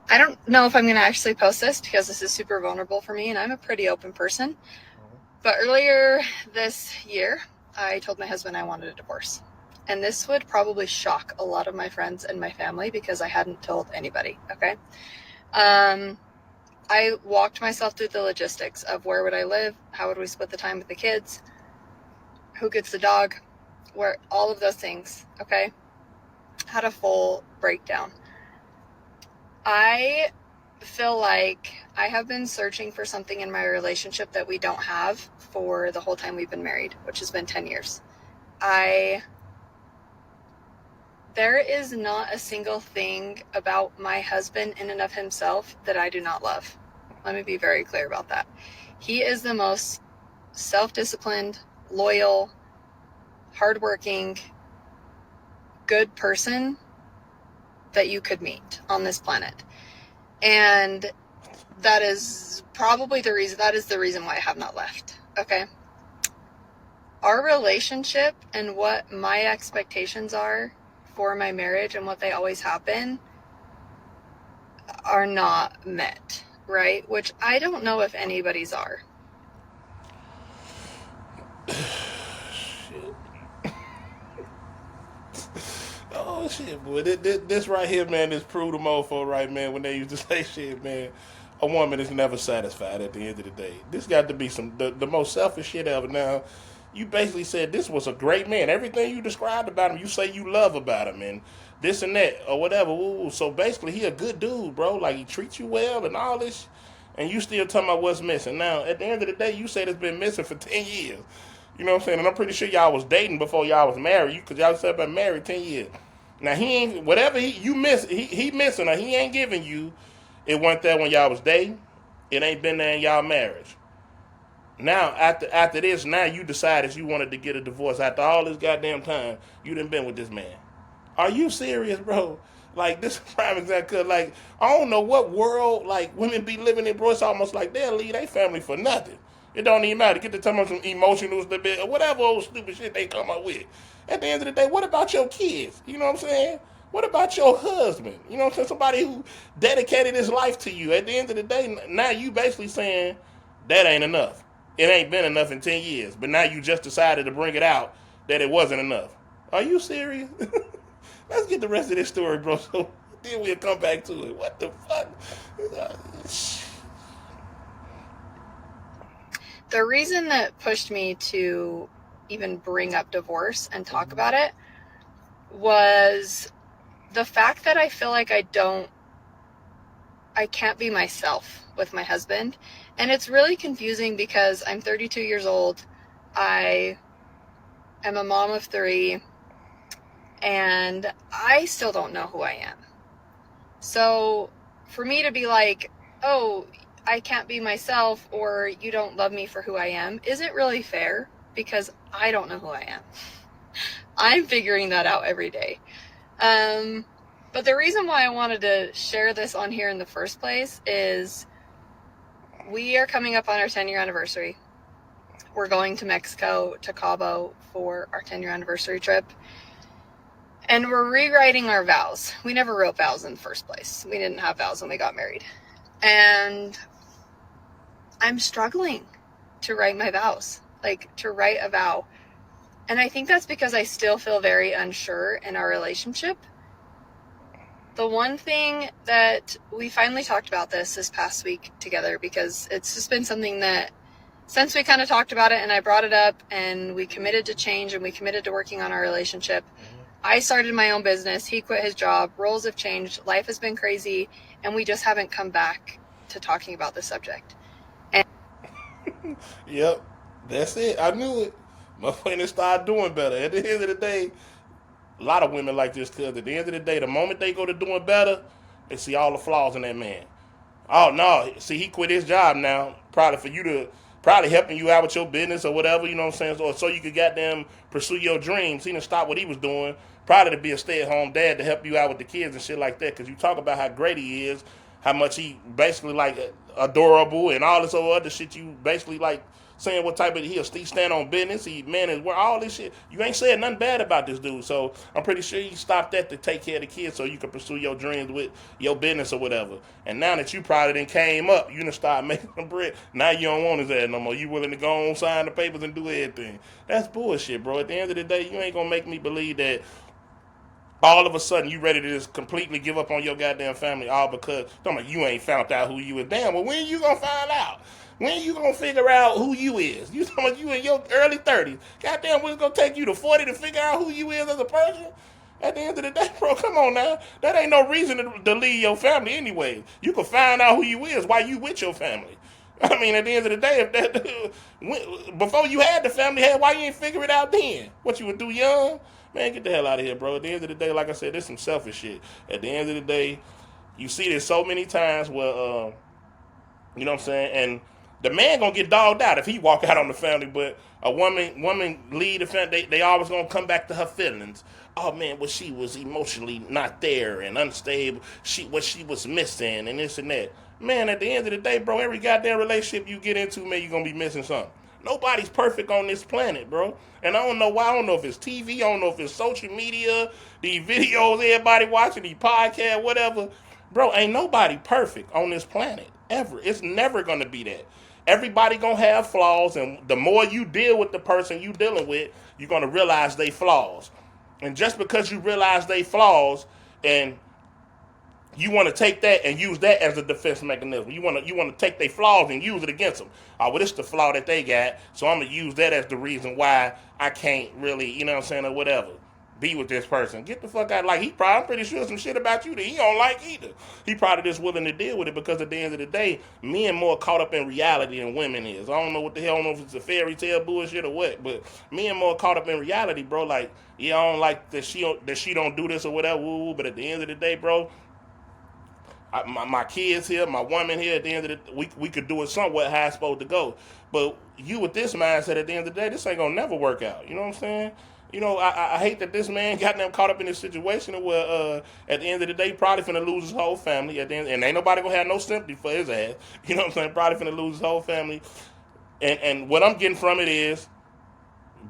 I don't know if I'm going to actually post this because this is super vulnerable for me and I'm a pretty open person. But earlier this year, I told my husband I wanted a divorce. And this would probably shock a lot of my friends and my family because I hadn't told anybody. Okay. Um, I walked myself through the logistics of where would I live, how would we split the time with the kids, who gets the dog, where all of those things. Okay. Had a full breakdown. I feel like I have been searching for something in my relationship that we don't have for the whole time we've been married, which has been 10 years. There is not a single thing about my husband in and of himself that I do not love. Let me be very clear about that. He is the most self-disciplined, loyal, hardworking, good person that you could meet on this planet. And that is probably the reason, that is the reason why I have not left. Okay. Our relationship and what my expectations are for my marriage and what they always have been are not met, right? Which I don't know if anybody's are. Shit. Oh shit, boy! This right here, man, is prove the mofo, right, man. When they used to say shit, man, a woman is never satisfied at the end of the day. This got to be the most selfish shit ever. Now, you basically said this was a great man. Everything you described about him, you say you love about him, and this and that or whatever. Ooh, so basically, he a good dude, bro. Like he treats you well and all this, and you still talking about what's missing. Now, at the end of the day, you said it's been missing for 10 years. You know what I'm saying? And I'm pretty sure y'all was dating before y'all was married. Because y'all said been married 10 years. Now he ain't whatever you miss. He missing or he ain't giving you. It wasn't there when y'all was dating. It ain't been there in y'all marriage. Now after this, now you decided you wanted to get a divorce after all this goddamn time you done been with this man. Are you serious, bro? Like this is prime example. Like I don't know what world like women be living in, bro. It's almost like they'll leave their family for nothing. It don't even matter. Get to tell them some emotional stability or whatever old stupid shit they come up with. At the end of the day, what about your kids? You know what I'm saying? What about your husband? You know what I'm saying? Somebody who dedicated his life to you. At the end of the day, now you basically saying that ain't enough. It ain't been enough in 10 years. But now you just decided to bring it out that it wasn't enough. Are you serious? Let's get the rest of this story, bro. So then we'll come back to it. What the fuck? The reason that pushed me to even bring up divorce and talk about it was the fact that I feel like I can't be myself with my husband. And it's really confusing because I'm 32 years old. I am a mom of 3 and I still don't know who I am. So for me to be like, oh, I can't be myself or you don't love me for who I am isn't really fair because I don't know who I am. I'm figuring that out every day. But the reason why I wanted to share this on here in the first place is we are coming up on our 10-year anniversary. We're going to Mexico, to Cabo for our 10-year anniversary trip. And we're rewriting our vows. We never wrote vows in the first place. We didn't have vows when we got married. And I'm struggling to write my vows, like to write a vow. And I think that's because I still feel very unsure in our relationship. The one thing that we finally talked about this past week together, because it's just been something that since we kind of talked about it and I brought it up and we committed to change and we committed to working on our relationship, I started my own business. He quit his job. Roles have changed. Life has been crazy. And we just haven't come back to talking about the subject. And Yep, that's it. I knew it. Motherfuckers start doing better. At the end of the day, a lot of women like this because at the end of the day, the moment they go to doing better, they see all the flaws in that man. Oh no, see he quit his job now, probably for you to probably helping you out with your business or whatever, you know what I'm saying? Or so you could goddamn pursue your dreams. He didn't stop what he was doing, probably to be a stay-at-home dad to help you out with the kids and shit like that. Cause you talk about how great he is, how much he basically like adorable and all this other shit you basically like saying what type of he stand on business. He man is where all this shit. You ain't said nothing bad about this dude. So I'm pretty sure you stopped that to take care of the kids so you can pursue your dreams with your business or whatever. And now that you probably then came up, you done start making some bread. Now you don't want his ass no more. You willing to go on, sign the papers, and do everything. That's bullshit, bro. At the end of the day, you ain't gonna make me believe that all of a sudden you ready to just completely give up on your goddamn family all because you ain't found out who you is. Damn, well when you gonna find out? When you gonna figure out who you is? You talking about you in your early 30s. Goddamn, it's gonna take you to 40 to figure out who you is as a person? At the end of the day, bro, come on now. That ain't no reason to leave your family anyway. You can find out who you is while you with your family. I mean, at the end of the day, if that before you had the family, why you ain't figure it out then? What you would do young? Man, get the hell out of here, bro. At the end of the day, like I said, this some selfish shit. At the end of the day, you see this so many times where, you know what I'm saying, and the man gonna get dogged out if he walk out on the family, but a woman lead the family, they always gonna come back to her feelings. Oh man, well she was emotionally not there and unstable. What she was missing and this and that. Man, at the end of the day, bro, every goddamn relationship you get into, man, you gonna be missing something. Nobody's perfect on this planet, bro. And I don't know why. I don't know if it's TV. I don't know if it's social media, these videos everybody watching, these podcasts, whatever. Bro, ain't nobody perfect on this planet ever. It's never gonna be that. Everybody gonna have flaws, and the more you deal with the person you dealing with, you're gonna realize they flaws. And just because you realize they flaws, and you want to take that and use that as a defense mechanism. You want to take their flaws and use it against them. Oh, well, it's the flaw that they got, so I'm gonna use that as the reason why I can't really, you know what I'm saying, or whatever, be with this person. Get the fuck out. Like he probably, I'm pretty sure some shit about you that he don't like either. He probably just willing to deal with it because at the end of the day, men more caught up in reality than women is. I don't know what the hell. I don't know if it's a fairy tale bullshit or what, but men more caught up in reality, bro. Like, yeah, I don't like that she don't do this or whatever. Woo, but at the end of the day, bro, my kids here, my woman here. At the end of the we could do it somewhat how it's supposed to go. But you with this mindset, at the end of the day, this ain't gonna never work out. You know what I'm saying? You know, I hate that this man got them caught up in this situation where at the end of the day, probably finna lose his whole family. At the end, and ain't nobody gonna have no sympathy for his ass. You know what I'm saying? Probably finna lose his whole family. And what I'm getting from it is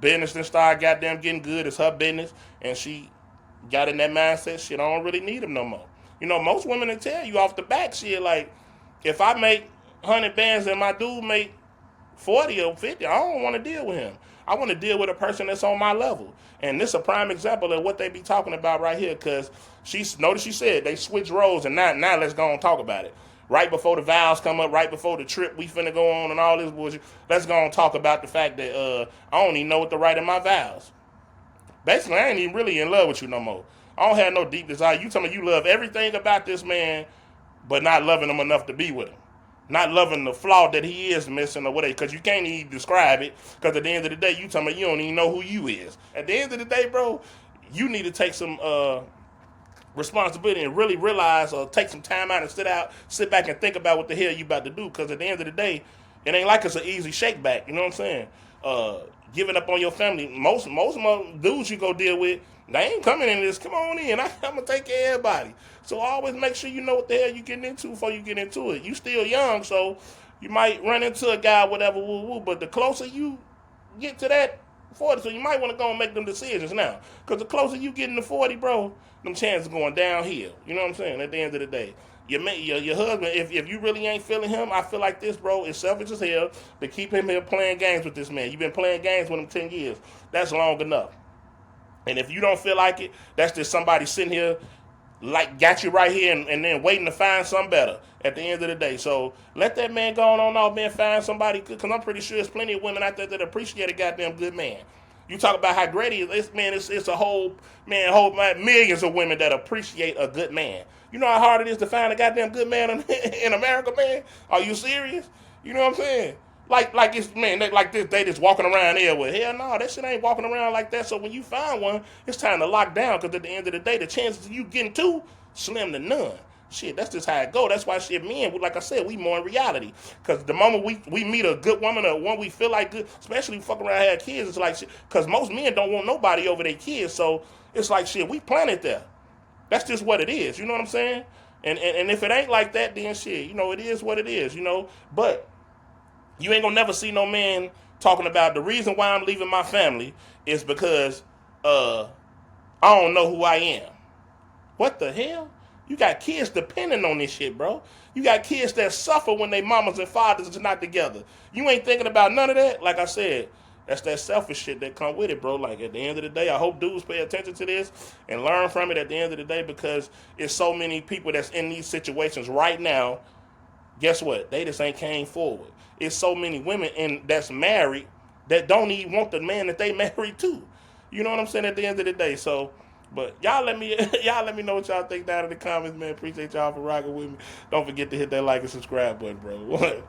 business that start goddamn getting good. It's her business, and she got in that mindset. Shit, I don't really need him no more. You know, most women will tell you off the back shit like, if I make 100 bands and my dude make 40 or 50, I don't want to deal with him. I want to deal with a person that's on my level. And this is a prime example of what they be talking about right here, because notice she said they switch roles, and now let's go and talk about it. Right before the vows come up, right before the trip we finna go on and all this bullshit, let's go and talk about the fact that I don't even know what to write in my vows. Basically, I ain't even really in love with you no more. I don't have no deep desire. You tell me you love everything about this man, but not loving him enough to be with him. Not loving the flaw that he is missing or whatever, because you can't even describe it. Because at the end of the day, you tell me you don't even know who you is. At the end of the day, bro, you need to take some responsibility and really realize, or take some time out and sit back and think about what the hell you about to do. Because at the end of the day, it ain't like it's an easy shake back. You know what I'm saying? Giving up on your family. Most of dudes you go deal with, they ain't coming in this. Come on in. I'm gonna take care of everybody. So always make sure you know what the hell you getting into before you get into it. You still young, so you might run into a guy, whatever, woo woo. But the closer you get to that 40, so you might want to go and make them decisions now. Because the closer you get into 40, bro, them chances going downhill. You know what I'm saying? At the end of the day, your husband, if you really ain't feeling him, I feel like this, bro, is selfish as hell to keep him here playing games with this man. You've been playing games with him 10 years. That's long enough. And if you don't feel like it, that's just somebody sitting here, like, got you right here and then waiting to find something better at the end of the day. So let that man go on out, man, find somebody good, because I'm pretty sure there's plenty of women out there that appreciate a goddamn good man. You talk about how great he is, man, it's a whole millions of women that appreciate a good man. You know how hard it is to find a goddamn good man in America, man? Are you serious? You know what I'm saying? Like it's, man, they just walking around there with, hell no, that shit ain't walking around like that. So when you find one, it's time to lock down, because at the end of the day, the chances of you getting two, slim to none. Shit, that's just how it go. That's why shit, men, like I said, we more in reality. Because the moment we meet a good woman, or one we feel like good, especially fuck around and have kids, it's like shit. Because most men don't want nobody over their kids, so it's like shit, we planted there. That's just what it is. You know what I'm saying? And if it ain't like that, then shit, you know, it is what it is. You know, but You ain't gonna never see no man talking about the reason why I'm leaving my family is because uh I don't know who I am. What the hell? You got kids depending on this shit, bro. You got kids that suffer when their mamas and fathers are not together. You ain't thinking about none of that. Like I said, that's that selfish shit that come with it, bro. Like at the end of the day, I hope dudes pay attention to this and learn from it at the end of the day because it's so many people that's in these situations right now. Guess what? They just ain't came forward. It's so many women in that's married that don't even want the man that they married to. You know what I'm saying? At the end of the day, so. But y'all let me y'all let me know what y'all think down in the comments, man. Appreciate y'all for rocking with me. Don't forget to hit that like and subscribe button, bro.